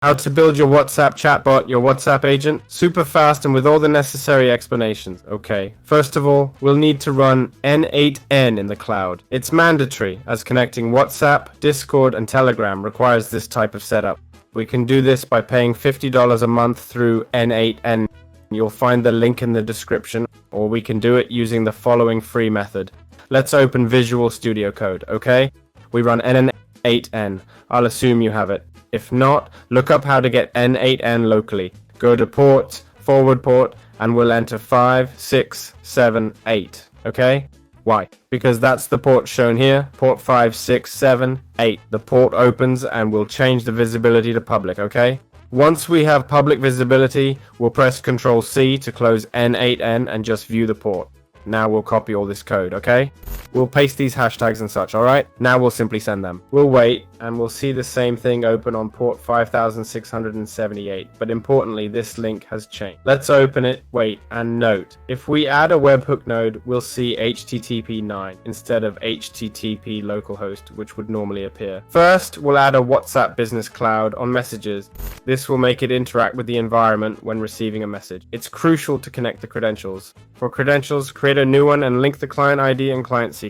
How to build your WhatsApp chatbot, your WhatsApp agent, super fast and with all the necessary explanations. Okay, first of all, we'll need to run N8N in the cloud. It's mandatory, as connecting WhatsApp, Discord, and Telegram requires this type of setup. We can do this by paying $50 a month through N8N. You'll find the link in the description, or we can do it using the following free method. Let's open Visual Studio Code, okay? We run N8N. I'll assume you have it. If not, look up how to get N8N locally. Go to port, forward port, and we'll enter 5, 6, 7, 8. Okay? Why? Because that's the port shown here. Port 5, 6, 7, 8. The port opens and we'll change the visibility to public, okay? Once we have public visibility, we'll press Ctrl C to close N8N and just view the port. Now we'll copy all this code, okay? We'll paste these hashtags and such, alright? Now we'll simply send them. We'll wait, and we'll see the same thing open on port 5678, but importantly, this link has changed. Let's open it, wait, and note. If we add a webhook node, we'll see HTTP 9 instead of HTTP localhost, which would normally appear. First, we'll add a WhatsApp Business Cloud on messages. This will make it interact with the environment when receiving a message. It's crucial to connect the credentials. For credentials, create a new one and link the client ID and client secret.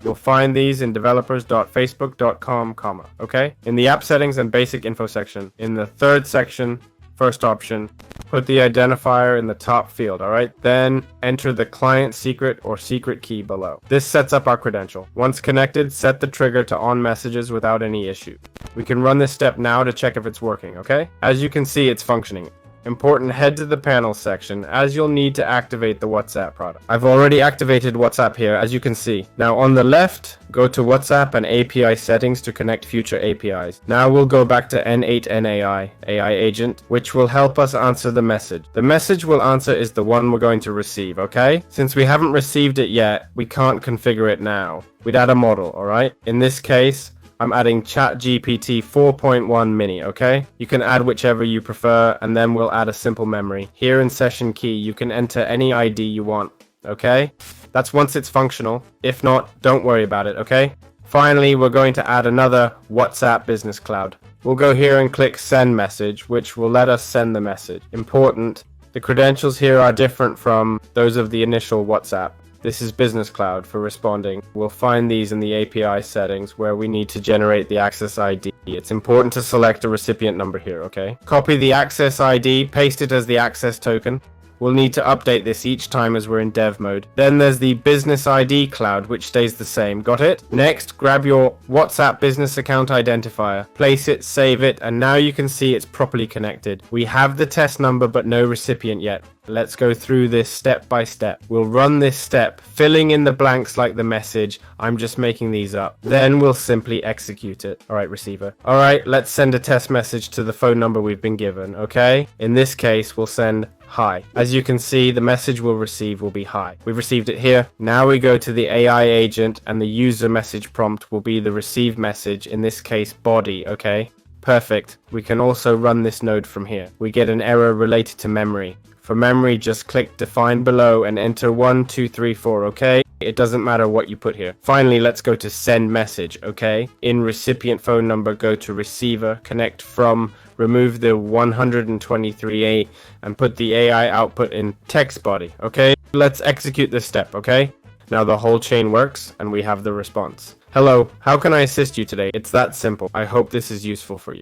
You'll find these in developers.facebook.com, okay? In the app settings and basic info section. In the third section, first option, put the identifier in the top field, alright? Then enter the client secret or secret key below. This sets up our credential. Once connected, set the trigger to on messages without any issue. We can run this step now to check if it's working, okay? As you can see, it's functioning. Important, head to the panel section, as you'll need to activate the WhatsApp product. I've already activated WhatsApp here, as you can see. Now on the left, go to WhatsApp and API settings to connect future APIs. Now we'll go back to N8N AI agent, which will help us answer the message. The message we'll answer is the one we're going to receive, okay? Since we haven't received it yet, we can't configure it now. We'd add a model, alright? In this case, I'm adding ChatGPT 4.1 mini, okay? You can add whichever you prefer, and then we'll add a simple memory. Here in session key, you can enter any ID you want, okay? That's once it's functional. If not, don't worry about it, okay? Finally, we're going to add another WhatsApp Business Cloud. We'll go here and click Send Message, which will let us send the message. Important, the credentials here are different from those of the initial WhatsApp. This is Business Cloud for responding. We'll find these in the API settings where we need to generate the access ID. It's important to select a recipient number here, okay? Copy the access ID, paste it as the access token. We'll need to update this each time as we're in dev mode. Then there's the Business ID cloud, which stays the same. Got it? Next, grab your WhatsApp business account identifier, place it, save it, and now you can see it's properly connected. We have the test number, but no recipient yet. Let's go through this step by step. We'll run this step, filling in the blanks like the message. I'm just making these up. Then we'll simply execute it. Alright, receiver. Alright, let's send a test message to the phone number we've been given, okay? In this case, we'll send hi. As you can see, the message we'll receive will be hi. We've received it here. Now we go to the AI agent and the user message prompt will be the received message, in this case body, okay? Perfect. We can also run this node from here. We get an error related to memory. For memory, just click define below and enter 1, 2, 3, 4, okay? It doesn't matter what you put here. Finally, let's go to send message, okay? In recipient phone number, go to receiver, connect from, remove the 123A, and put the AI output in text body, okay? Let's execute this step, okay? Now the whole chain works, and we have the response. Hello, how can I assist you today? It's that simple. I hope this is useful for you.